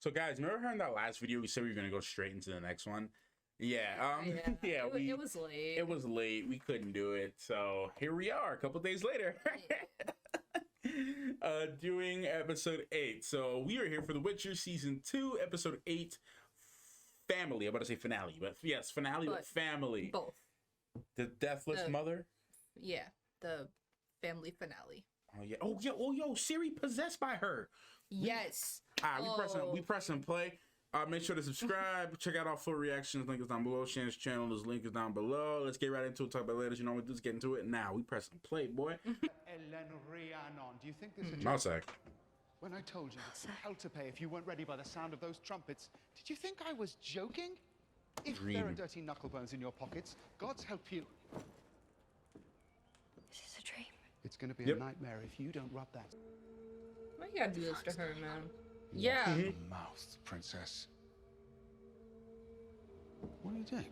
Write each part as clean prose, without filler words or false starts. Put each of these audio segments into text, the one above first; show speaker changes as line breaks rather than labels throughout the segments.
So guys, remember her in that last video we said we were gonna go straight into the next one? Yeah, yeah,
it was late.
It was late. We couldn't do it. So here we are, a couple days later. Doing episode 8. So we are here for The Witcher season 2, episode 8, family. I'm about to say finale, but yes, finale, but family.
Both.
The Deathless Mother?
Yeah, the family finale.
Oh yeah. Oh yeah. Oh yo, Siri possessed by her.
Yes.
We pressing play. Make sure to subscribe. Check out our full reactions. Link is down below. Shannon's channel. His link is down below. Let's get right into it. Talk about it later. You know what? Let's get into it now. We pressing play, boy.
Do you think this is a joke?
Mousak.
When I told you it's hell to pay if you weren't ready by the sound of those trumpets, did you think I was joking? If there are dirty knucklebones in your pockets, God's help you.
Is this a dream?
It's going to be a nightmare if you don't rub that.
Why you gotta do this to her, man? Yeah.
Mouth, princess. What are you doing?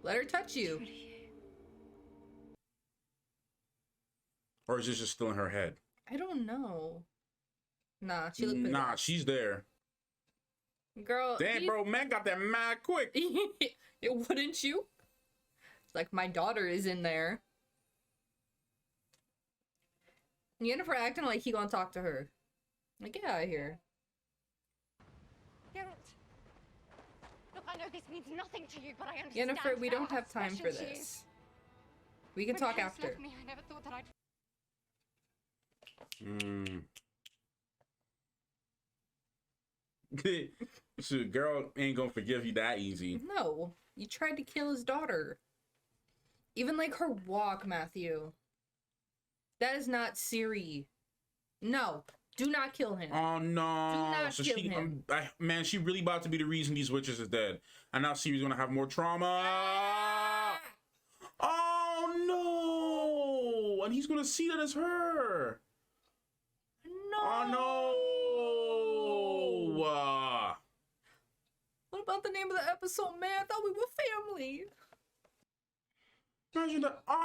Let her touch you.
Or is this just still in her head?
I don't know. Nah, she looked possessed.
Nah, she's there.
Girl.
Damn, bro, man got that mad quick.
It wouldn't you? It's like my daughter is in there. Yennefer acting like he gonna talk to her. Like, get out of here.
Geralt. Look, I know this means nothing to you, but I understand.
Yennefer, we don't have time for this. We can talk after.
Left me, I never thought that I'd...
So, girl ain't gonna forgive you that easy.
No, you tried to kill his daughter. Even like her walk, Matthew. That is not Ciri. No, do not kill him.
Oh no!
Do not kill him.
Man, she really about to be the reason these witches is dead. And now Ciri's gonna have more trauma. Oh no! And he's gonna see that as her.
No.
Oh no!
What about the name of the episode, man? I thought we were family.
Imagine that. Oh!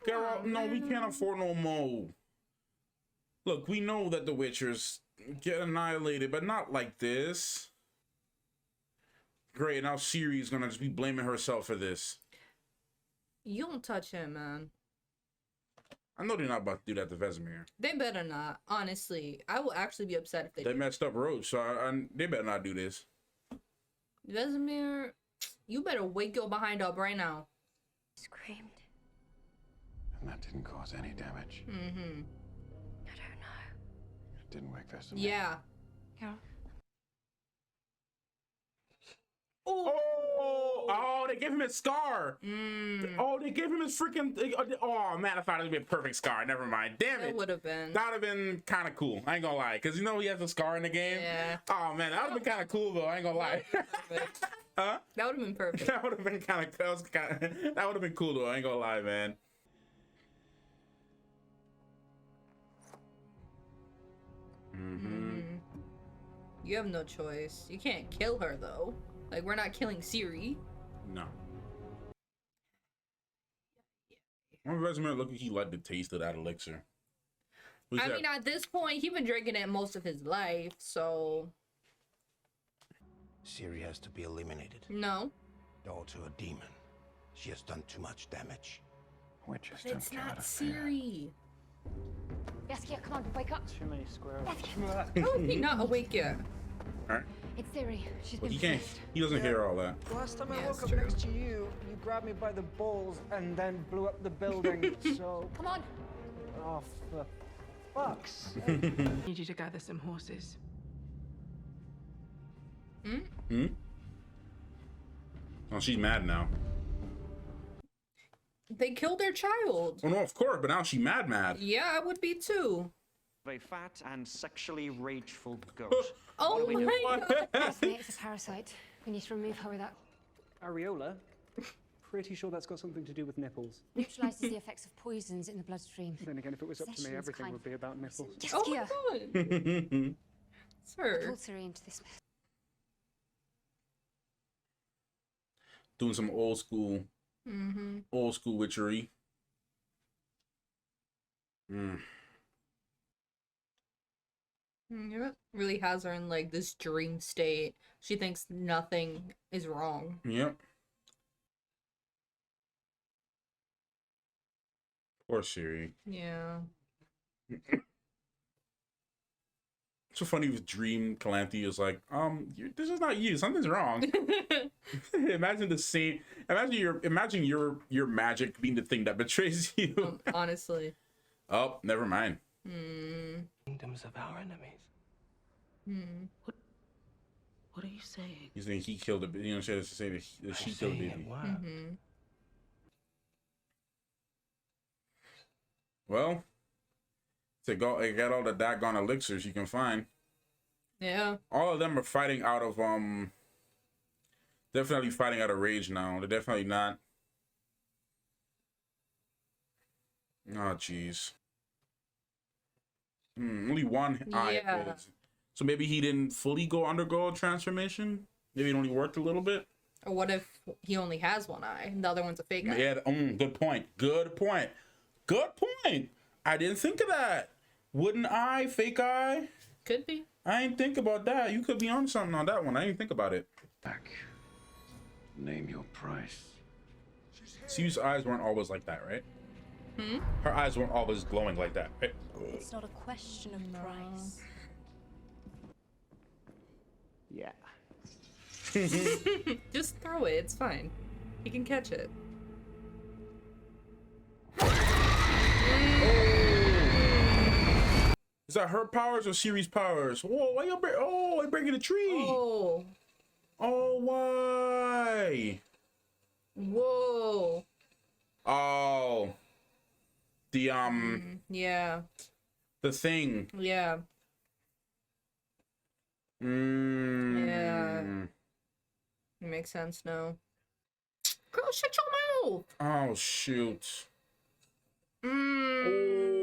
Geralt, no, we can't afford no more. Look, we know that the Witchers get annihilated, but not like this. Great, now Ciri's gonna just be blaming herself for this.
You don't touch him, man.
I know they're not about to do that to Vesemir.
They better not, honestly. I will actually be upset if they
They
do.
messed up Roach, so they better not do this.
Vesemir, you better wake your behind up right now.
Screamed.
And that didn't cause any damage.
I don't know.
It didn't wake Vesemir.
Yeah.
Geralt.
Oh, they gave him his scar. Oh, they gave him his freaking. Oh man, I thought it would be a perfect scar. Never mind. Damn it.
It would have been.
That would have been kind of cool. I ain't gonna lie, cause you know he has a scar in the game.
Yeah.
Oh man, that would have been kind of cool though. I ain't gonna lie. Huh?
That would have been perfect.
That would have been kind of. That would have been cool though. I ain't gonna lie, man.
You have no choice. You can't kill her though. Like, we're not killing Ciri.
No. When Vesemir looked like he liked the taste of that elixir.
I mean, at this point, he's been drinking it most of his life, so...
Ciri has to be eliminated.
No.
Daughter a demon. She has done too much damage.
Witches
But it's not Ciri.
Yaskia, come on, wake up.
Too many squirrels.
How is he not awake yet?
Alright.
It's Ciri. She's been
He can't.
possessed.
He doesn't hear all that.
Last time I
Yeah,
woke
it's
up
true.
next to you, you grabbed me by the balls and then blew up the building, so...
Come on.
Oh, for fuck's sake.
I need you to gather some horses.
Oh, she's mad now.
They killed their child.
Oh no, of course, but now she's mad.
Yeah, I would be too.
A fat and sexually rageful goat.
Oh my god.
Fascinating, it's a parasite. We need to remove her without...
Areola? Pretty sure that's got something to do with nipples.
Neutralizes the effects of poisons in the bloodstream.
Then again, if it was up to me,
Possession's
everything
kind
would be about nipples.
Oh my
Yaskia,
god. Sir.
pulled Ciri into this mess.
Doing some old school, old school witchery. Mm.
It really has her in like this dream state. She thinks nothing is wrong.
Yep. Poor Siri.
Yeah.
So funny with Dream Calanthe is like, this is not you. Something's wrong. Imagine the scene. Imagine your magic being the thing that betrays you.
Honestly.
Oh, never mind.
Kingdoms of our enemies.
What are you saying?
He's saying he killed a baby. You know, she has to say that she killed a baby. Well, to go, I got all the daggone elixirs you can find.
Yeah.
All of them are fighting out of definitely fighting out of rage now. They're definitely not. Oh jeez. Only one eye.
Yeah.
So maybe he didn't fully undergo a transformation. Maybe it only worked a little bit.
Or what if he only has one eye and the other one's a fake eye?
Yeah. Good point. Good point. Good point. I didn't think of that. Wooden eye, fake eye.
Could be.
I didn't think about that. You could be on something on that one. I didn't think about it.
Back. Name your price.
Sue's eyes weren't always like that, right? Her eyes weren't always glowing like that, right?
It's not a question of price.
Yeah.
Just throw it. It's fine. He can catch it.
Is that her powers or Siri's powers? Whoa, why you I breaking a tree.
Oh.
Oh, why?
Whoa.
Oh. The
Yeah.
the thing.
Yeah. Yeah. It makes sense now. Girl, shut your mouth.
Oh shoot.
Mm.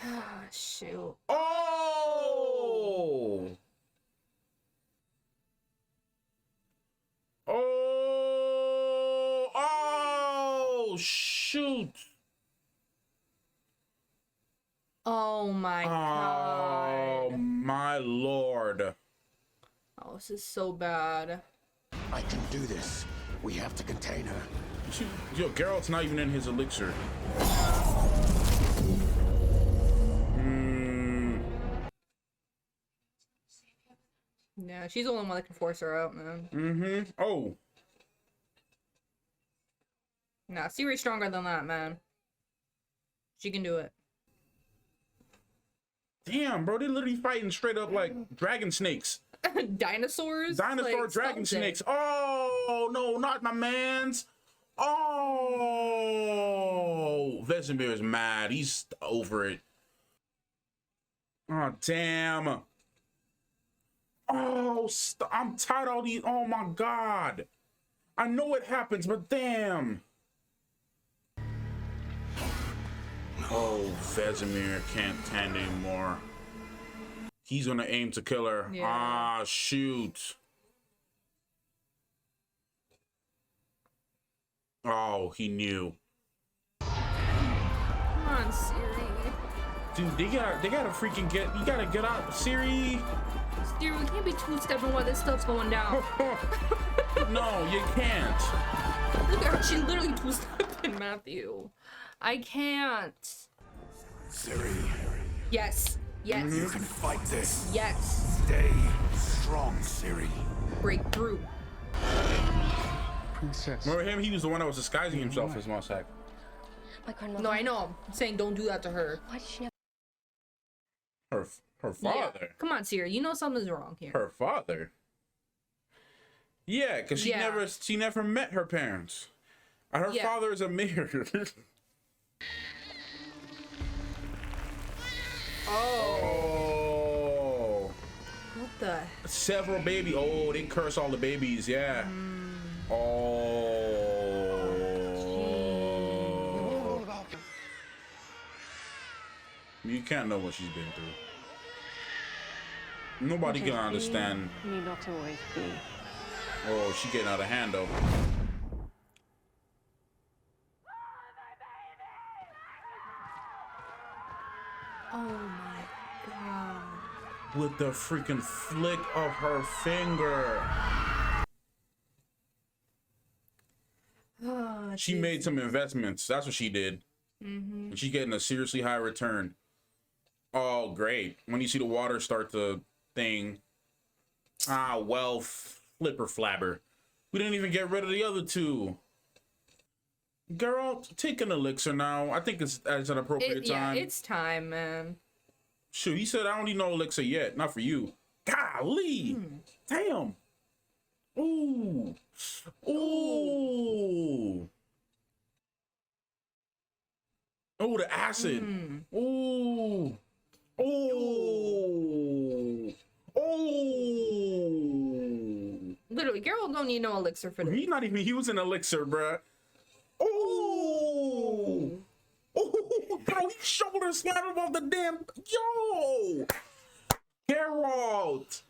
Oh.
Shoot.
Oh. Oh. Oh shoot.
Oh my god.
Oh my lord.
Oh, this is so bad.
I can do this. We have to contain her.
Yo, Geralt's not even in his elixir.
Yeah, she's the only one that can force her out, man.
Oh.
Nah, Siri's stronger than that, man. She can do it.
Damn, bro, they're literally fighting straight up like dragon snakes.
Dinosaurs?
Dinosaur
Like,
dragon
something.
snakes. Oh, no, not my mans. Oh, Vesemir is mad. He's over it. Oh, damn. Oh, I'm tired of all these. Oh, my God. I know it happens, but damn. Oh, Vesemir can't stand anymore. He's gonna aim to kill her.
Yeah.
Ah, shoot. Oh, he knew.
Come on, Siri.
Dude, they gotta freaking you gotta get out. Siri.
Siri, we can't be two-stepping while this stuff's going down.
No, you can't.
Look at her, she's literally two-stepping, Matthew. I can't.
Siri,
Yes. Yes.
you can fight this.
Yes.
Stay strong, Siri.
Break through.
Princess.
Remember him? He was the one that was disguising himself as Mossack.
My grandmother.
No, I know. I'm saying don't do that to her.
Why did she never?
Her father.
Yeah. Come on, Siri. You know something's wrong here.
Her father. Yeah, because she never met her parents. And her father is a mayor. Oh.
What the?
Several baby. Oh, they curse all the babies. Yeah. Oh. You can't know what she's been through. Nobody can understand.
Need not always be.
Oh, she getting out of hand though.
Oh my god.
With the freaking flick of her finger.
Oh,
She made some investments. That's what she did. And she's getting a seriously high return. Oh, great. When you see the water start to thing. Ah, well, flipper flabber. We didn't even get rid of the other two. Geralt, take an elixir now. I think it's at an appropriate time.
Yeah, it's time, man.
Shoot, he said I don't need no elixir yet. Not for you. Golly. Damn. Ooh. Ooh. Oh, the acid. Ooh. Ooh. Ooh.
Literally, Geralt don't need no elixir for this.
He's not even using elixir, bruh. Ooh. Ooh. Bro, he shoulder slammed above the damn. Yo. Geralt.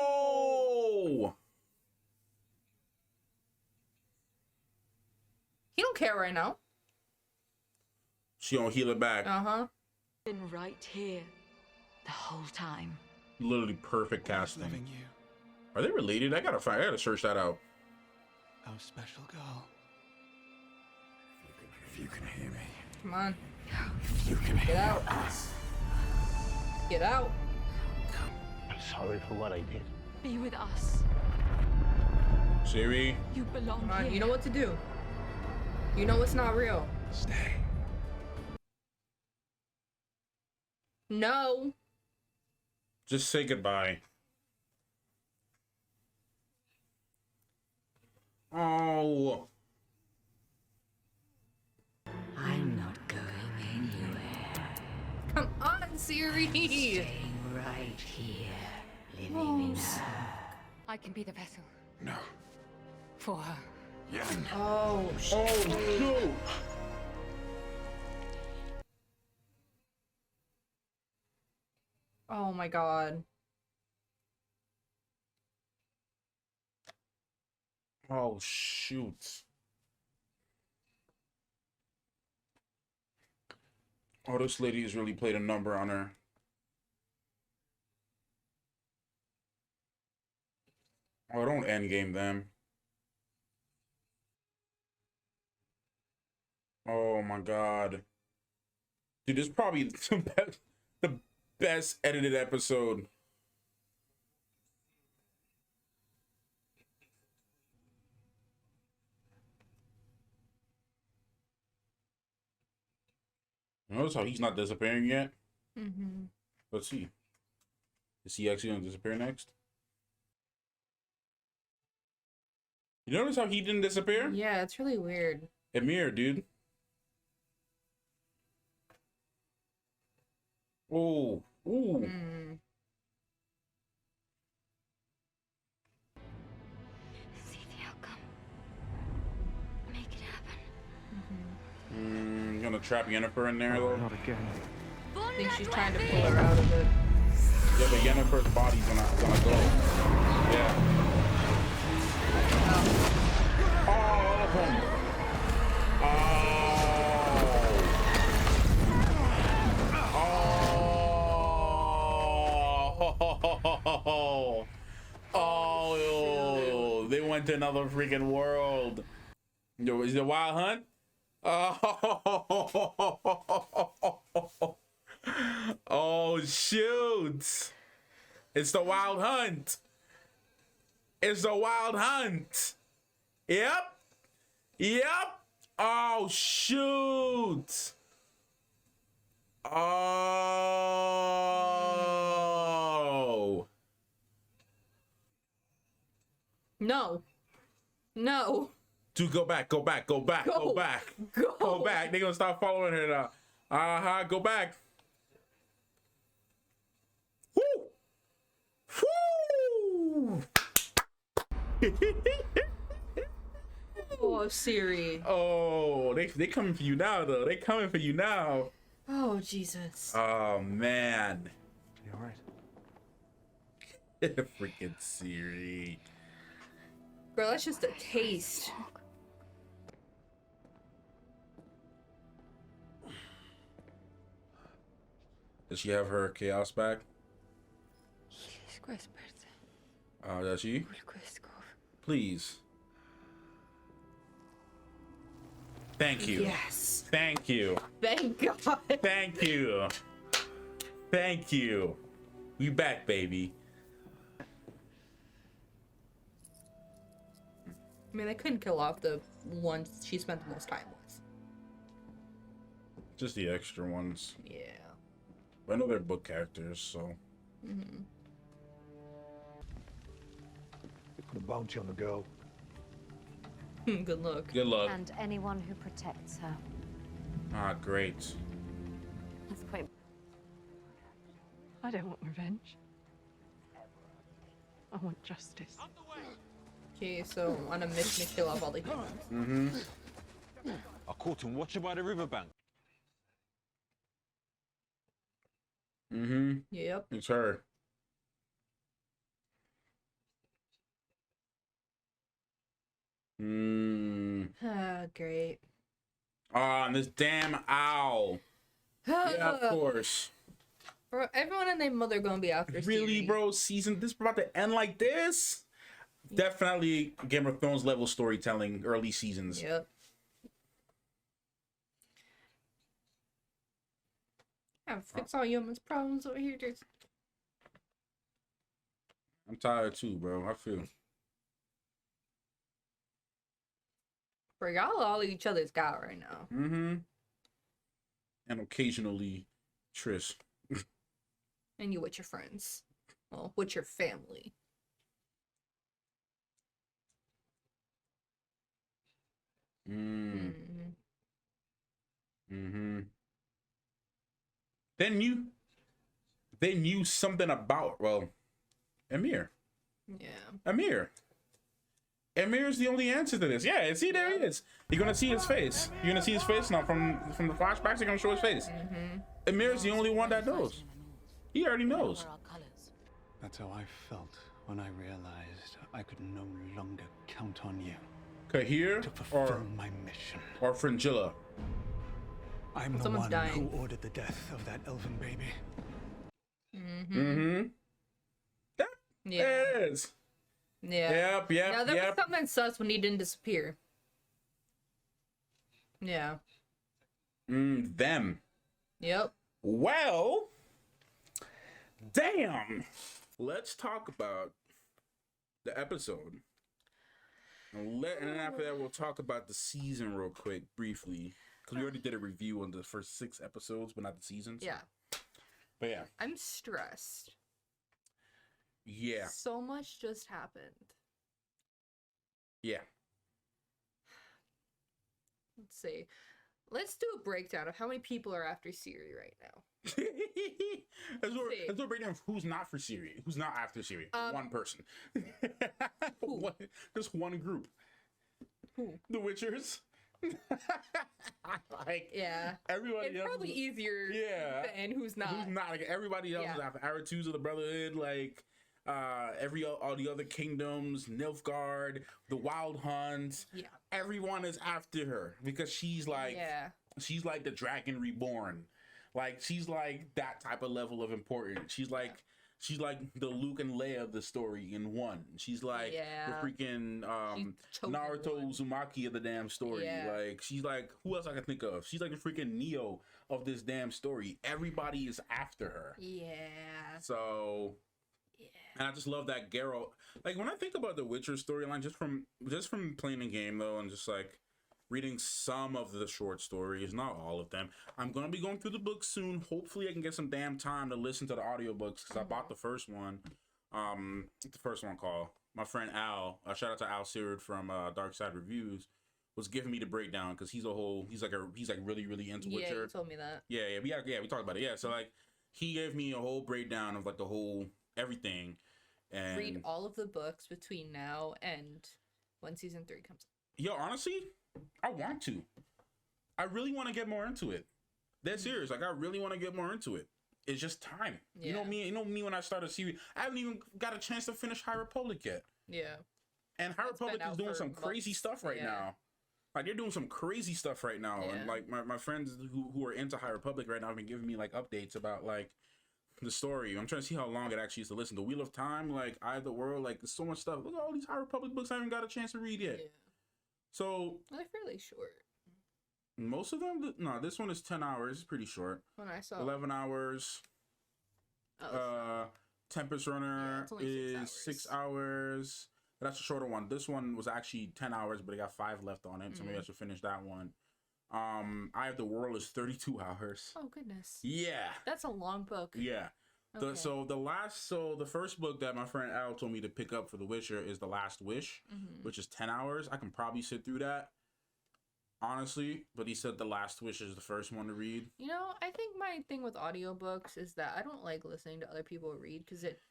Oh.
He don't care right now.
She gonna heal it back.
Uh-huh.
Been right here the whole time.
Literally perfect casting.
Loving you,
Are they related? I gotta search that out.
oh special girl. If you can hear me.
Come on.
If you can
Get out. Get out.
I'm sorry for what I did.
Be with us.
Siri.
You belong
Come on.
here.
You know what to do. You know it's not real.
Stay.
No.
Just say goodbye. Oh.
I'm not going anywhere.
Come on, Siri.
Staying right here, living in her.
I can be the vessel
No.
for her.
Yen.
Oh, shit.
Oh, shoot.
Oh my god.
Oh, shoot. Oh, this lady has really played a number on her. Oh, don't endgame them. Oh my god. Dude, this is probably the best edited episode. Notice how he's not disappearing yet?
Mm-hmm.
Let's see. Is he actually gonna disappear next? You notice how he didn't disappear?
Yeah, it's really weird.
Emir, dude. Oh, ooh.
See the outcome. Make it happen.
Gonna trap Yennefer in there though.
Not again.
I think she's trying to pull her out of it.
Yeah, but Yennefer's body's gonna go. Yeah. Oh, all of them. Oh. Oh, they went to another freaking world. Yo, is it a wild hunt? Oh. Oh, shoot. It's the wild hunt. It's the wild hunt. Yep. Yep. Oh, shoot. Oh.
No. No.
Dude, go back, go back, go back, go back. Go back. They're gonna start following her now. Go back. Woo! Woo!
Oh, Siri.
Oh, they coming for you now, though. They coming for you now.
Oh, Jesus.
Oh, man.
You alright?
Freaking Siri.
Girl, that's just a taste.
Does she have her chaos back? Does she? Please. Thank you.
Yes.
Thank you.
Thank God.
Thank you. Thank you. We back, baby.
I mean, they couldn't kill off the ones she spent the most time with.
Just the extra ones.
Yeah.
I know they're book characters, so.
Mm-hmm.
Put a bounty on the girl.
Good luck.
Good luck.
And anyone who protects her.
Ah, great.
That's quite.
I don't want revenge. I want justice.
Okay, so on a mission to kill off all the humans.
Mm-hmm.
I caught him watching by the riverbank.
Mm-hmm.
Yep.
It's her.
Ah, great.
Ah, and this damn owl. Yeah, of course.
Bro, everyone and their mother gonna be after
Really,
Siri.
bro? Season this about to end like this? Definitely Game of Thrones level storytelling, early seasons.
Yep. Yeah, fix all humans' problems over here. Just
I'm tired too, bro. I feel.
bro, y'all all each other's got right now.
Mm-hmm. And occasionally, Triss.
And you with your friends. Well, with your family.
Mm. Mm-hmm. They knew something about, well, Emir.
Yeah.
Emir is the only answer to this. Yeah, see, there he is. You're gonna see his face. You're gonna see his face now from the flashbacks. You're gonna show his face. Emir is the only one that knows. He already knows.
That's how I felt when I realized I could no longer count on you.
Kahir
to fulfill
or
my mission.
Or Fringilla.
I'm the
Someone's
one
dying.
who ordered the death of that elven baby.
Mm-hmm.
Yeah.
It is.
Yeah.
Yep.
Now there was something sus when he didn't disappear. Yeah.
Them.
Yep.
Well, damn. Let's talk about the episode. And then after that, we'll talk about the season real quick, briefly. Because we already did a review on the first 6 episodes, but not the seasons.
Yeah.
But yeah.
I'm stressed.
Yeah.
So much just happened.
Yeah.
Let's see. Let's do a breakdown of how many people are after Siri right now.
Let's do a breakdown of who's not for Siri. Who's not after Siri. One person. Just one group.
Who?
The Witchers. Like,
yeah.
Everybody
it's
else
probably
is,
easier than who's not.
Who's not. Like, everybody else is after Aratus of the Brotherhood, like all the other kingdoms, Nilfgaard, the Wild Hunt.
Yeah.
Everyone is after her because she's like the Dragon Reborn. Like, she's like that type of level of importance. She's like the Luke and Leia of the story in one. She's like the freaking Naruto Uzumaki of the damn story.
Yeah.
Like, she's like, who else I can think of? She's like the freaking Neo of this damn story. Everybody is after her.
Yeah.
So, and I just love that Geralt. Like, when I think about the Witcher storyline, just from playing the game though, and just like reading some of the short stories, not all of them. I'm gonna be going through the books soon. Hopefully I can get some damn time to listen to the audiobooks because I bought the first one. The first one called my friend Al, shout out to Al Sirud from Dark Side Reviews, was giving me the breakdown because he's like really into Witcher.
Yeah, you told me that.
Yeah, we talked about it. Yeah, so like he gave me a whole breakdown of like the whole everything. And
read all of the books between now and when season 3 comes.
Yo, honestly, I want to. I really want to get more into it. That's serious. Like, I really want to get more into it. It's just time.
Yeah.
You know me when I start a series. I haven't even got a chance to finish High Republic yet.
Yeah.
And High Republic is doing some crazy stuff right now. Like they're doing some crazy stuff right now, and like my friends who are into High Republic right now have been giving me like updates about like the story. I'm trying to see how long it actually is to listen. The Wheel of Time, like Eye of the World, like there's so much stuff. Look at all these High Republic books I haven't got a chance to read yet.
Yeah.
So
They're fairly short.
most of them, no, this one is 10 hours. It's pretty short.
When I saw
11 hours. Tempest Runner is 6 hours. That's a shorter one. This one was actually 10 hours, but it got 5 left on it, so maybe I should finish that one. Eye of the World is 32 hours.
Oh goodness.
Yeah.
That's a long book.
Yeah.
Okay.
The first book that my friend Al told me to pick up for The Witcher is The Last Wish, which is 10 hours. I can probably sit through that, honestly, but he said The Last Wish is the first one to read.
You know, I think my thing with audiobooks is that I don't like listening to other people read because it,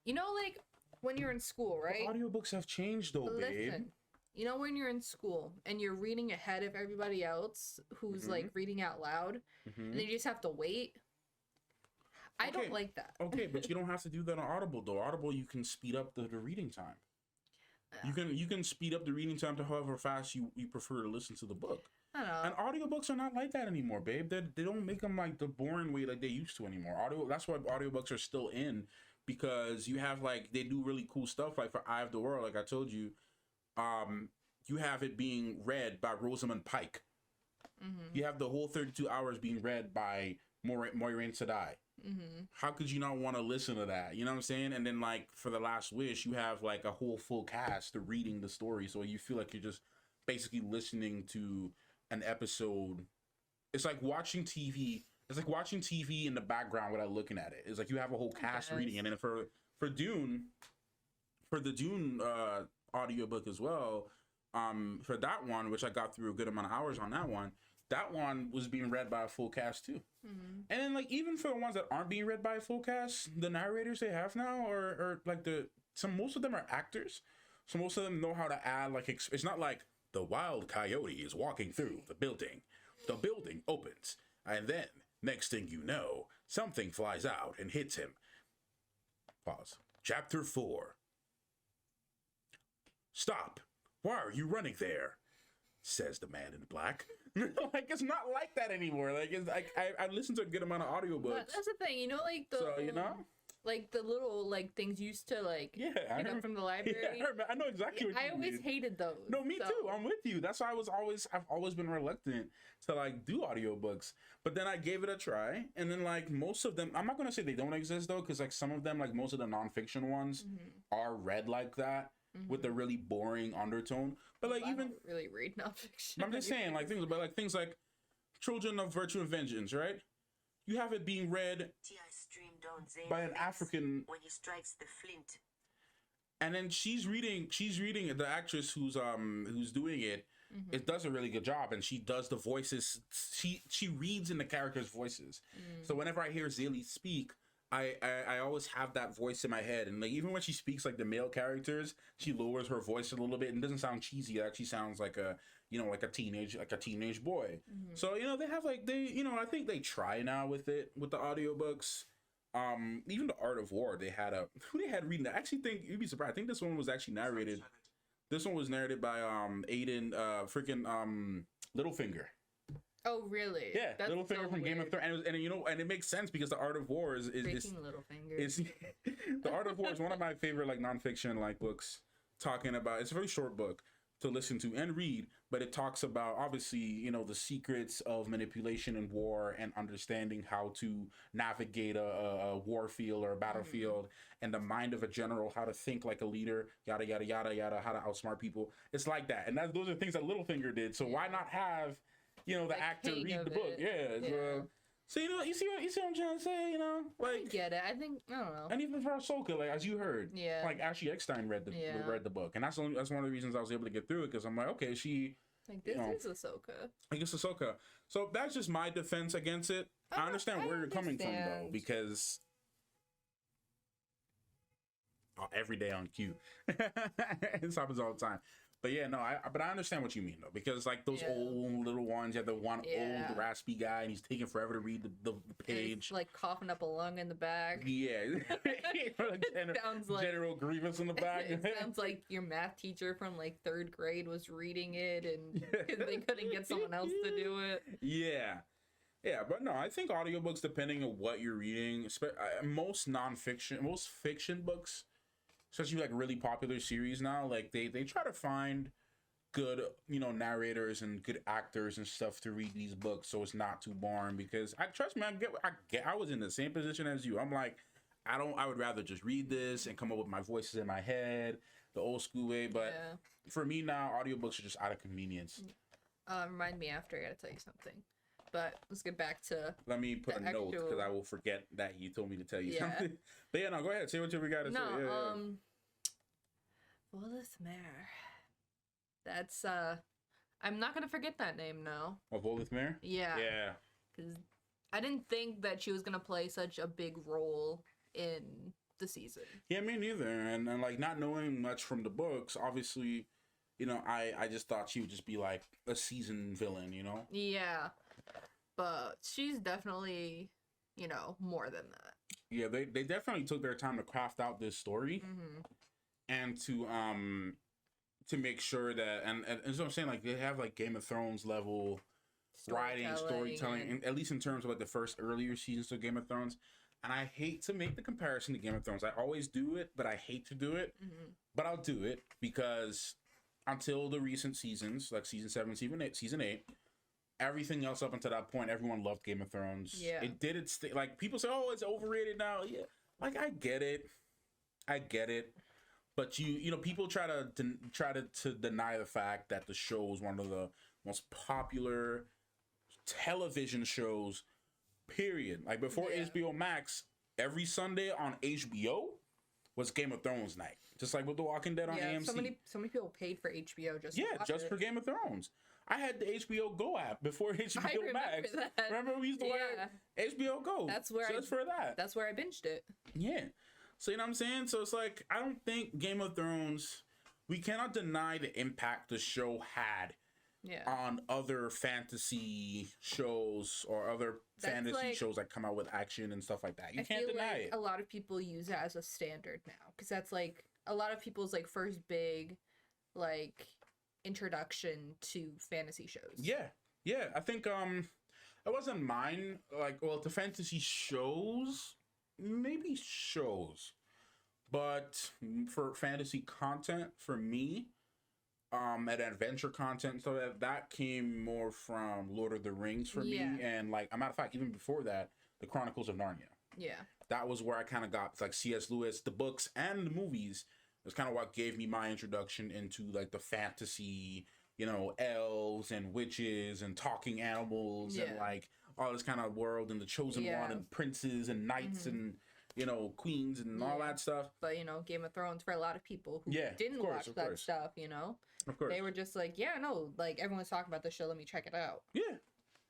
you know, like when you're in school, right?
But audiobooks have changed though, babe.
Listen, you know, when you're in school and you're reading ahead of everybody else who's like reading out loud, and then you just have to wait. I don't like that.
Okay, but you don't have to do that on Audible though. Audible, you can speed up the reading time. You can speed up the reading time to however fast you prefer to listen to the book.
I don't know.
And audiobooks are not like that anymore, babe. They don't make them like the boring way like they used to anymore. That's why audiobooks are still in, because you have like, they do really cool stuff. Like for Eye of the World, like I told you, you have it being read by Rosamund Pike. You have the whole 32 hours being read by Moiraine Sedai. How could you not want to listen to that? You know what I'm saying? And then like for The Last Wish, you have like a whole full cast reading the story, so you feel like you're just basically listening to an episode. It's like watching TV. It's like watching TV in the background without looking at it. It's like you have a whole cast reading. And then for the Dune audiobook as well, for that one, which I got through a good amount of hours on that one was being read by a full cast too. And then like even for the ones that aren't being read by a full cast, the narrators they have now are like most of them are actors, so most of them know how to add like it's not like the wild coyote is walking through the building opens, and then next thing you know, something flies out and hits him. Pause. Chapter 4. Stop. Why are you running there? Says the man in black. Like it's not like that anymore. Like it's like I listened to a good amount of audiobooks.
But that's the thing, you know, like like the little like things used to like pick up from the library.
Yeah, I know exactly what you mean.
I always hated those.
No, me too. I'm with you. That's why I've always been reluctant to like do audiobooks. But then I gave it a try, and then like most of them, I'm not gonna say they don't exist though, because like some of them, like most of the nonfiction ones, are read like that. With a really boring undertone, but like even
I don't really read nonfiction.
I'm just saying like things like Children of Virtue and Vengeance, right? You have it being read by an African
when he strikes the flint.
And then she's reading the actress who's doing it. It does a really good job, and she does the voices. She reads in the characters' voices. So whenever I hear Zaylee speak, I always have that voice in my head, and like even when she speaks like the male characters, she lowers her voice a little bit and doesn't sound cheesy. It actually sounds like a teenage boy. So you know they have like I think they try now with the audiobooks. Even the Art of War, they had reading. I actually think you'd be surprised. I think this one was actually narrated. This one was narrated by Aiden Littlefinger.
Oh really?
Yeah,
that's
Littlefinger from Game of Thrones, and it makes sense because the Art of War is
Littlefinger.
The Art of War is one of my favorite like nonfiction like books talking about. It's a very short book to listen to and read, but it talks about obviously the secrets of manipulation in war and understanding how to navigate a war field or a battlefield and the mind of a general, how to think like a leader, yada yada yada yada, how to outsmart people. It's like that, and those are things that Littlefinger did. So why not have the actor read the book? So you see what I'm trying to say? Like
I get it. I think I don't know.
And even for Ahsoka, like as you heard, like Ashley Eckstein read the book, and that's one of the reasons I was able to get through it, because I'm like, okay, she
like this is Ahsoka.
I guess Ahsoka. So that's just my defense against it. I understand where you're coming from though, because every day on cue, this happens all the time. But yeah, no, but I understand what you mean though, because like those
Yeah.
old little ones, you have the one
Yeah.
old raspy guy, and he's taking forever to read the
And
page.
he's, like coughing up a lung in the back.
Yeah,
Sounds like
General Grievous in the back.
it sounds like your math teacher from like 3rd grade was reading it, and because they couldn't get someone else to do it.
Yeah. Yeah, but no, I think audiobooks, depending on what you're reading, most fiction books, especially like really popular series now, like they try to find good, narrators and good actors and stuff to read these books, so it's not too boring. Because trust me, I was in the same position as you. I'm like, I would rather just read this and come up with my voices in my head, the old school way. But for me now, audiobooks are just out of convenience.
Remind me after, I gotta tell you something. But let's get back to.
Let me put a note because I will forget that you told me to tell you something. But yeah, no, go ahead. Say what we got to say. Yeah.
Volithmere. That's I'm not gonna forget that name now.
Oh, Volithmere?
Yeah.
Yeah.
Because I didn't think that she was gonna play such a big role in the season.
Yeah, me neither. And like not knowing much from the books, obviously, I just thought she would just be like a seasoned villain,
Yeah. But she's definitely, more than that.
Yeah, they definitely took their time to craft out this story, and to make sure that and that's what I'm saying, like they have like Game of Thrones level writing, storytelling, and at least in terms of like the first earlier seasons of Game of Thrones. And I hate to make the comparison to Game of Thrones. I always do it, but I hate to do it. But I'll do it because until the recent seasons, like season 7, season 8, everything else up until that point, everyone loved Game of Thrones.
Yeah.
It did its thing. Like people say, oh, it's overrated now. Yeah, like I get it. But people try to deny the fact that the show was one of the most popular television shows. Period. Like before HBO Max, every Sunday on HBO was Game of Thrones night. Just like with The Walking Dead on AMC.
So many people paid for HBO just
for Game of Thrones. I had the HBO Go app before HBO Max.
That.
Remember we used to wear HBO Go.
That's where That's where I binged it.
Yeah. So you know what I'm saying? So it's like I don't think Game of Thrones, we cannot deny the impact the show had on other fantasy shows or other fantasy shows that come out with action and stuff like that. You can't deny it.
A lot of people use it as a standard now because that's like a lot of people's like first big like introduction to fantasy shows.
Yeah. I think it wasn't mine. Like, well, the fantasy shows, maybe shows, but for fantasy content, for me, and adventure content, so that came more from Lord of the Rings for me, and like a matter of fact, even before that, the Chronicles of Narnia.
Yeah,
that was where I kind of got like C.S. Lewis, the books and the movies. It's kind of what gave me my introduction into like the fantasy, elves and witches and talking animals and like all this kind of world and the chosen one and princes and knights and queens and all that stuff.
But Game of Thrones, for a lot of people who didn't watch that stuff,
of course,
they were just like, like everyone's talking about this show, let me check it out.
Yeah,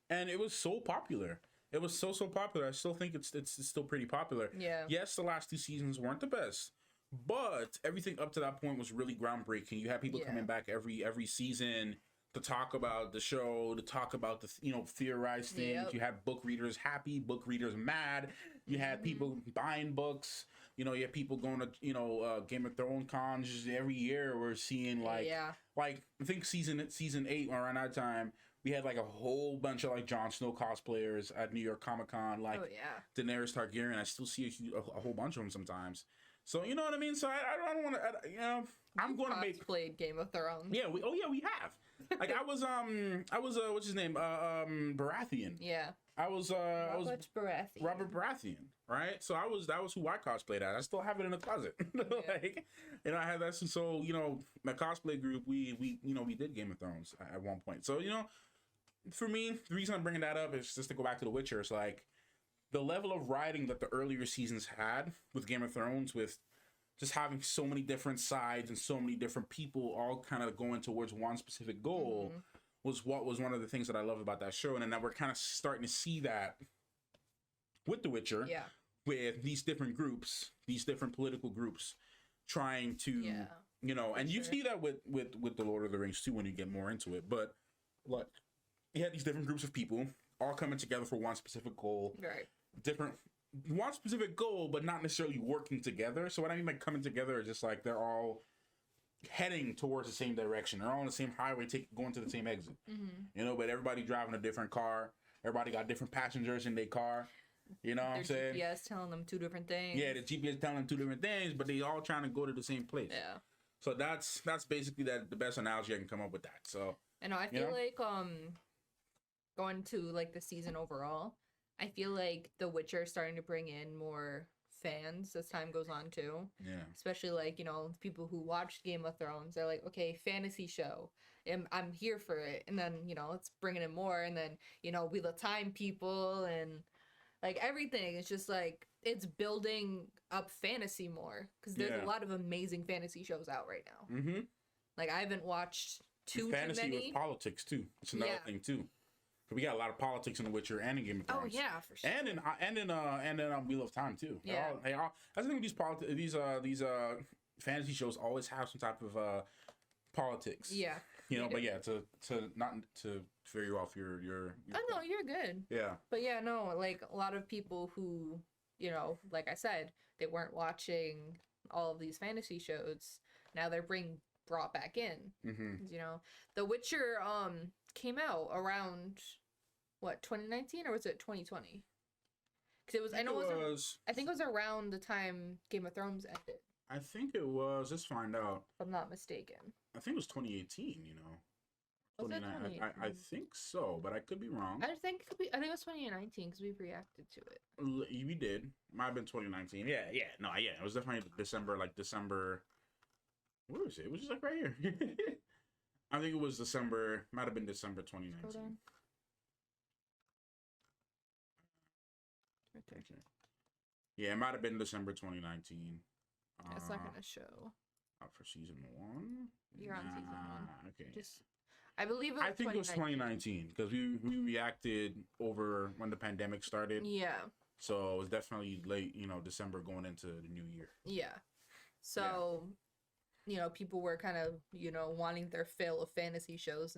and it was so popular. It was so popular. I still think it's still pretty popular.
Yeah.
Yes, the last 2 seasons weren't the best, but everything up to that point was really groundbreaking. You had people coming back every season to talk about the show, to talk about the theorize things. You had book readers happy, book readers mad. You had people buying books. You had people going to Game of Thrones cons every year. We're seeing like I think season 8 around that time. We had like a whole bunch of like Jon Snow cosplayers at New York Comic Con, like Daenerys Targaryen. I still see a whole bunch of them sometimes. So you know what I mean. So I don't want to. I'm going to make
played Game of Thrones.
Yeah. We have. Like I was what's his name? Baratheon.
Yeah.
I was Robert Baratheon. Right. So that was who I cosplayed as. I still have it in the closet. Like, I had that. So my cosplay group, we did Game of Thrones at one point. So for me, the reason I'm bringing that up is just to go back to The Witcher. It's like the level of writing that the earlier seasons had with Game of Thrones, with just having so many different sides and so many different people all kind of going towards one specific goal, was one of the things that I loved about that show. And then we're kind of starting to see that with The Witcher, with these different groups, these different political groups trying to You know, and you see that with the Lord of the Rings too when you get more into it. But like, you had these different groups of people all coming together for one specific goal.
Right.
One specific goal, but not necessarily working together. So what I mean by coming together is just like they're all heading towards the same direction. They're all on the same highway, going to the same exit. You know, but everybody driving a different car. Everybody got different passengers in their car. You know what I'm saying?
GPS telling them two different things.
Yeah, the GPS telling them two different things, but they all trying to go to the same place.
Yeah.
So that's basically the best analogy I can come up with that. So
and I feel like going to like the season overall, I feel like The Witcher is starting to bring in more fans as time goes on too.
Yeah.
Especially like, you know, people who watched Game of Thrones, they're like, okay, fantasy show. I'm here for it. And then, you know, it's bringing in more. And then, you know, Wheel of Time people and like everything. It's just like, it's building up fantasy more. Because there's a lot of amazing fantasy shows out right now.
Mm-hmm.
Like, I haven't watched too many.
Fantasy with politics too. It's another thing too. We got a lot of politics in The Witcher and in Game of Thrones.
Oh yeah, for sure.
And in Wheel of Time too.
Yeah.
I think these fantasy shows always have some type of politics.
Yeah.
You know, but yeah, to not to veer you off your
Oh no, you're good.
Yeah.
But yeah, no, like a lot of people who, you know, like I said, they weren't watching all of these fantasy shows. Now they're brought back in.
Mm-hmm.
You know, The Witcher came out around what, 2019 or was it 2020? Because it was. I think it was around the time Game of Thrones ended.
I think it was. Let's find out.
If I'm not mistaken.
I think it was 2018. You know.
Was it 2018?
I think so, but I could be wrong.
I think it could be. I think it was 2019 because we reacted to it.
We did. Might have been 2019. Yeah. No. Yeah. It was definitely December. Like December. Where was it? It was just like right here. I think it was December. Might have been December 2019.
Right there.
Yeah, it might have been December 2019.
It's not gonna show.
For season 1.
You're on season 1.
Okay.
I believe it was.
I think it was 2019 because we reacted over when the pandemic started.
Yeah.
So it was definitely late, you know, December going into the new year.
Yeah. So, you know, people were kind of, you know, wanting their fill of fantasy shows.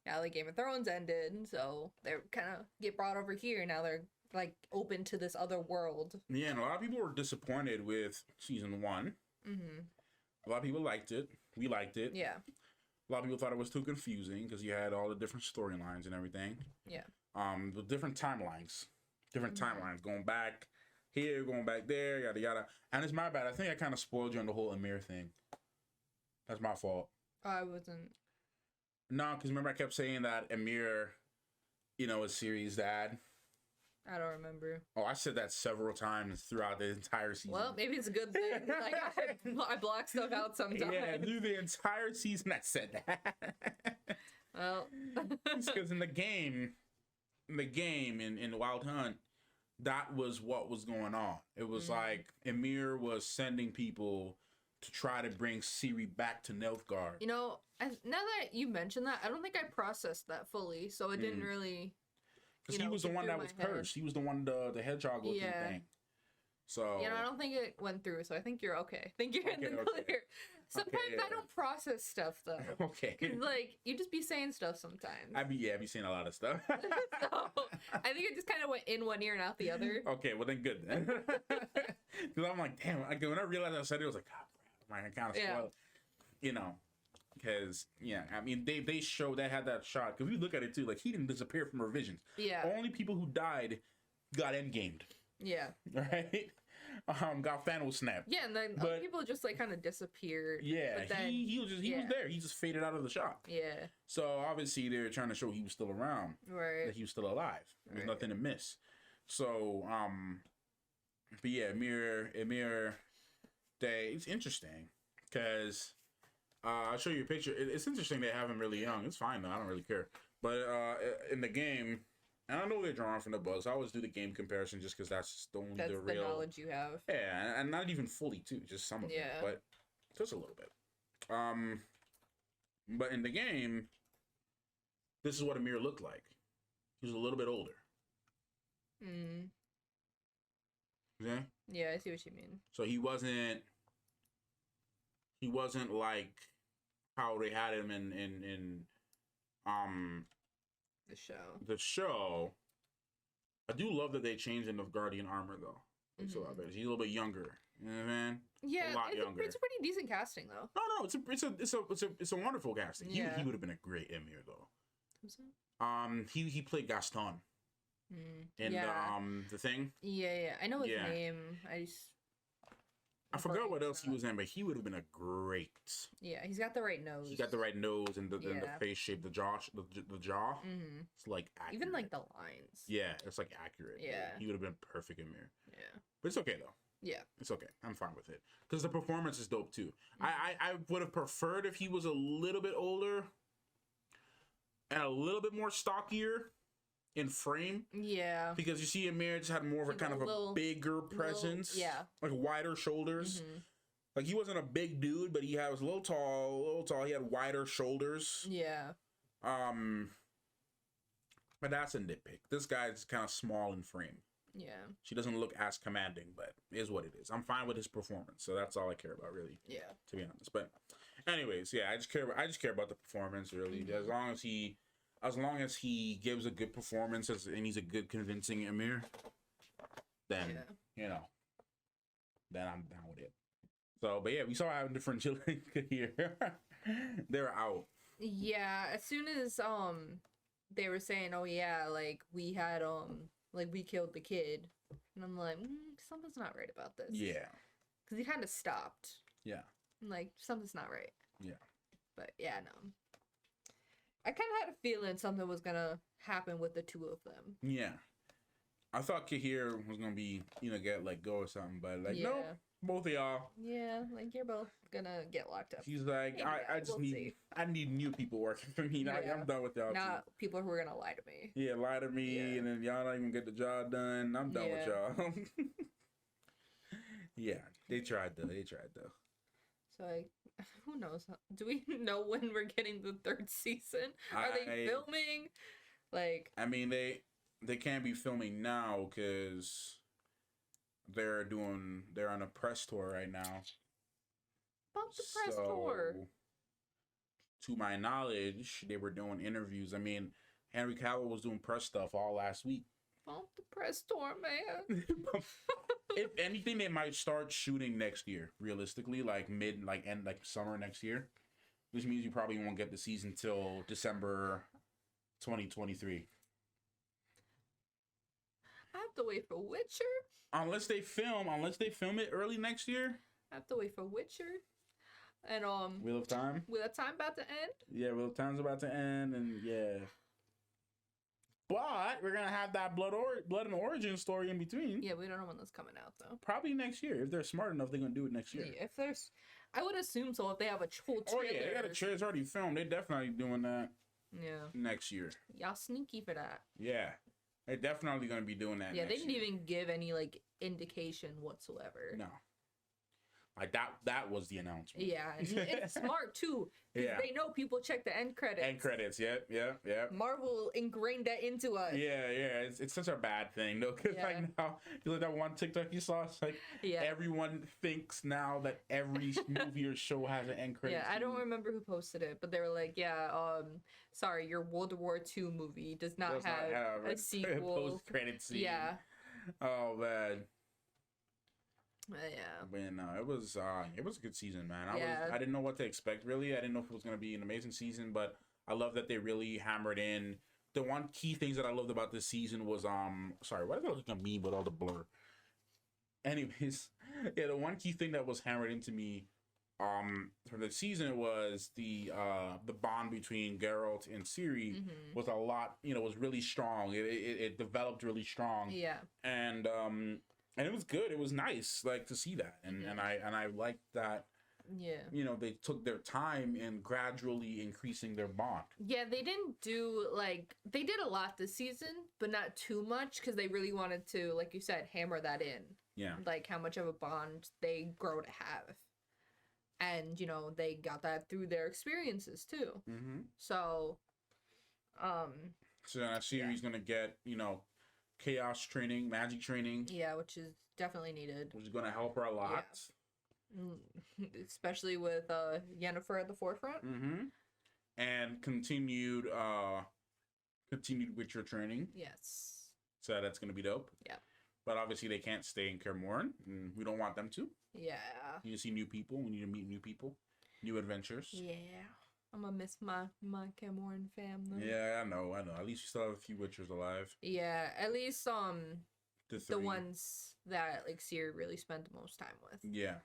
Now the Game of Thrones ended, so they're kind of get brought over here. Now they're like open to this other world.
Yeah, and a lot of people were disappointed with season 1.
Mm-hmm.
A lot of people liked it. We liked it.
Yeah.
A lot of people thought it was too confusing because you had all the different storylines and everything.
Yeah.
The different timelines. Timelines. Going back here, going back there, yada yada. And it's my bad. I think I kind of spoiled you on the whole Amir thing. That's my fault.
I wasn't.
No, because remember I kept saying that Amir, you know, is Ciri's dad.
I don't remember.
Oh, I said that several times throughout the entire season.
Well, maybe it's a good thing. Like I block stuff out sometimes.
Yeah, through the entire season I said that.
Well,
because in the game, in Wild Hunt, that was what was going on. It was like Emir was sending people to try to bring Ciri back to Nilfgaard.
You know, now that you mentioned that, I don't think I processed that fully, so it didn't really.
Because he was the one that was cursed. He was the one, the hedgehog looking thing. So.
You know, I don't think it went through, so I think you're okay. I think you're in the clear. Sometimes I don't process stuff, though.
Okay.
Like, you just be saying stuff sometimes.
I be saying a lot of stuff.
So, I think it just kind of went in one ear and out the other.
Okay, well then good then. Because I'm like, damn, when I realized I said it, I was like, oh, I kind of spoiled. You know. Because, I mean, they showed, they had that shot. Because we look at it too, like, he didn't disappear from revisions.
Yeah.
Only people who died got endgamed.
Yeah.
Right? Got Fennel snapped.
Yeah, and then other people just, like, kind of disappeared.
Yeah,
but then,
he was there. He just faded out of the shot.
Yeah.
So, obviously, they were trying to show he was still around.
Right.
That he was still alive. There's nothing to miss. So, but yeah, Emir, it's interesting. Because... I'll show you a picture. It's interesting they have him really young. It's fine though. I don't really care. But in the game, and I know they're drawing from the books. I always do the game comparison just because that's the real
knowledge you have.
Yeah, and not even fully too, just some of it, but just a little bit. But in the game, this is what Amir looked like. He was a little bit older.
Yeah, I see what you mean.
So he wasn't He wasn't like how they had him in
The show.
the show. I do love that they changed him of Guardian armor though. Looks a lot better. He's a little bit younger. You know what I mean?
Yeah,
a lot younger.
it's a pretty decent casting though.
No, it's a wonderful casting.
Yeah.
He would have been a great Emir though.
Who's that?
He played Gaston in the thing.
Yeah. I know his name. I
forgot what else he was in, but he would have been a great.
Yeah, he's got the right nose.
He got the right nose and the face shape, the jaw. It's like accurate.
Even like the lines.
Yeah, it's like accurate.
Yeah,
he would have been perfect Emir.
Yeah,
but it's okay though.
Yeah,
it's okay. I'm fine with it because the performance is dope too. I would have preferred if he was a little bit older and a little bit more stockier in frame.
Yeah,
because you see Emir just had more of a kind of a bigger presence. Like wider shoulders. Like he wasn't a big dude, but he was a little tall. He had wider shoulders.
Yeah.
But that's a nitpick. This guy's kind of small in frame.
Yeah.
She doesn't look as commanding, but it is what it is. I'm fine with his performance, so that's all I care about, really.
Yeah.
To be honest, but anyways, yeah, I just care about the performance, really. As long as he gives a good performance and he's a good convincing Emir, then then I'm down with it. So, but yeah, we saw how different here. They're out.
Yeah, as soon as they were saying, "Oh yeah, like we had like we killed the kid," and I'm like, something's not right about this.
Yeah.
Because he kind of stopped.
Yeah.
I'm like, something's not right.
Yeah.
But yeah, no. I kind of had a feeling something was gonna happen with the two of them.
Yeah, I thought Kahir was gonna be get let go or something, but like no, both of y'all.
Yeah, like you're both gonna get locked up.
He's like, I need new people working for me. I'm done with y'all.
Not people who are gonna lie to me.
Yeah, lie to me, and then y'all not even get the job done. I'm done with y'all. Yeah, they tried though.
So who knows? Do we know when we're getting the third season? Are they filming? Like,
I mean, they can't be filming now because they're on a press tour right now.
About the press tour.
To my knowledge, they were doing interviews. I mean, Henry Cavill was doing press stuff all last week.
About the press tour, man.
If anything, they might start shooting next year. Realistically, like summer next year, which means you probably won't get the season till December 2023.
I have to wait for Witcher.
Unless they film it early next year.
I have to wait for Witcher. And
Wheel of Time.
Wheel of Time about to end.
Yeah, Wheel of Time's about to end, and yeah. But we're gonna have that blood and origin story in between.
Yeah, we don't know when that's coming out though.
Probably next year. If they're smart enough, they're gonna do it next year.
Yeah, I would assume so. If they have a whole trailer.
Oh yeah, they got a trailer. It's already filmed. They're definitely doing that.
Yeah.
Next year.
Y'all sneaky for that.
Yeah, they're definitely gonna be doing that.
Yeah, they didn't even give any like indication whatsoever.
No. Like that was the announcement.
Yeah, and it's smart too.
Yeah,
they know people check the end credits.
End credits, yeah.
Marvel ingrained that into us.
Yeah. It's such a bad thing though, because like now, like that one TikTok you saw, it's like everyone thinks now that every movie or show has an end credit.
Yeah, I don't remember who posted it, but they were like, sorry, your World War II movie does not have a sequel.
Post credit scene.
Yeah.
Oh man.
Yeah.
But no, it was a good season, man. I didn't know what to expect really. I didn't know if it was gonna be an amazing season, but I love that they really hammered in. The one key things that I loved about this season was sorry, why did I look at me with all the blur? Anyways, yeah, the one key thing that was hammered into me for the season was the bond between Geralt and Ciri was a lot, was really strong. It developed really strong.
Yeah.
And it was good. It was nice, like, to see that, and I liked that. Yeah. They took their time in gradually increasing their bond.
Yeah, they didn't do they did a lot this season, but not too much because they really wanted to, like you said, hammer that in. Yeah. Like how much of a bond they grow to have, and they got that through their experiences too. Mm-hmm. So
that series gonna get chaos training, magic training.
Yeah, which is definitely needed.
Which is gonna help her a lot.
Especially with Yennefer at the forefront.
Mm-hmm. And continued Witcher training.
Yes.
So that's gonna be dope.
Yeah.
But obviously they can't stay in Kaer Morhen, and we don't want them to.
Yeah.
You need to see new people. We need to meet new people, new adventures.
Yeah. I'm gonna miss my Kaer Morhen family.
Yeah, I know. At least you still have a few Witchers alive.
Yeah, at least
The
ones that like Ciri really spent the most time with.
Yeah.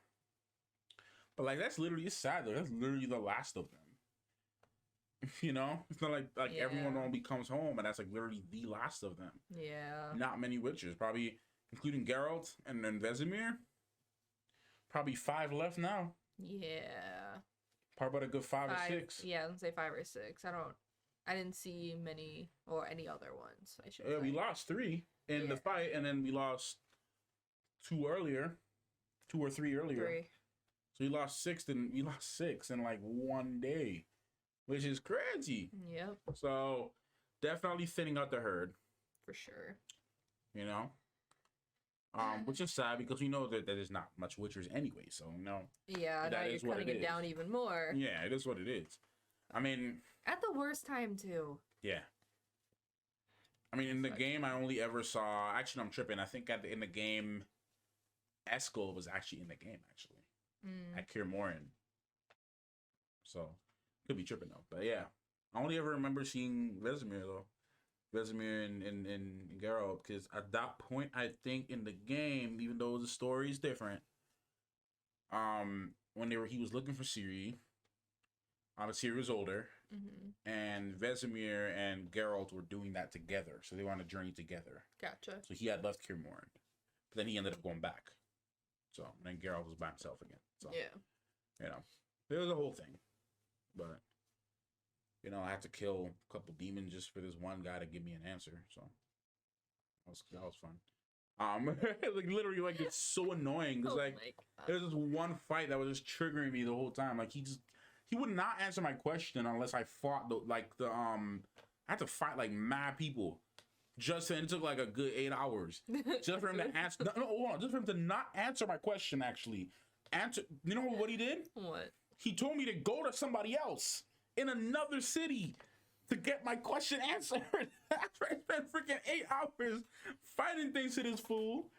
But like that's literally, it's sad though. That's literally the last of them. You know, it's not like everyone only comes home, and that's like literally the last of them.
Yeah.
Not many Witchers, probably including Geralt and then Vesemir. Probably 5 left now.
Yeah.
Probably about a good 5 or 6.
Yeah, let's say 5 or 6. I didn't see many or any other ones. I should.
Yeah, we lost 3 in the fight, and then we lost 2 or 3 earlier.
3.
So we lost 6 in like one day, which is crazy.
Yep.
So definitely thinning out the herd.
For sure.
You know? Which is sad because we know that there's not much Witchers anyway, so you know.
Yeah, now you're cutting it down even more.
Yeah, it is what it is. I mean,
at the worst time too.
Yeah. I mean, in the game, I only ever saw. Actually, I'm tripping. I think in the game, Eskel was actually in the game actually at Kaer Morhen. So could be tripping though, but yeah, I only ever remember seeing Vesemir though. Vesemir and Geralt, because at that point, I think in the game, even though the story is different, when he was looking for Ciri, Ciri was older, and Vesemir and Geralt were doing that together, so they were on a journey together.
Gotcha.
So he had left Kaer Morhen, but then he ended up going back. So then Geralt was by himself again. So you know, there was a whole thing, but. You know, I had to kill a couple demons just for this one guy to give me an answer. So that was fun. Like literally, like it's so annoying because there's this one fight that was just triggering me the whole time. Like he would not answer my question unless I fought I had to fight like mad people. And it took like a good 8 hours just for him to answer. No, hold on, just for him to not answer my question. Actually, You know what he did?
What?
He told me to go to somebody else in another city to get my question answered. After I spent freaking 8 hours fighting things to this fool,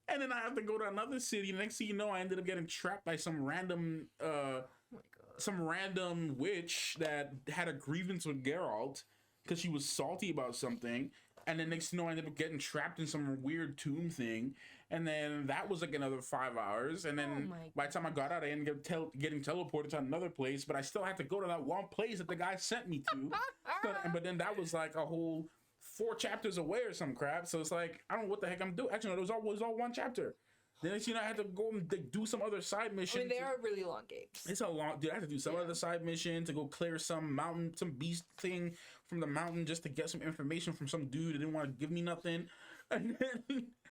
and then I have to go to another city. Next thing you know, I ended up getting trapped by some random witch that had a grievance with Geralt because she was salty about something. And then next thing you know, I ended up getting trapped in some weird tomb thing. And then that was like another 5 hours. And then by the time I got out, I ended up getting teleported to another place. But I still had to go to that one place that the guy sent me to. But then that was like a whole 4 chapters away or some crap. So it's like, I don't know what the heck I'm doing. Actually, no, it was all 1 chapter. Then next thing you know, I had to go and do some other side mission.
I mean, they are really long games.
It's a long, dude. I had to do some other side mission to go clear some mountain, some beast thing from the mountain just to get some information from some dude that didn't want to give me nothing. And then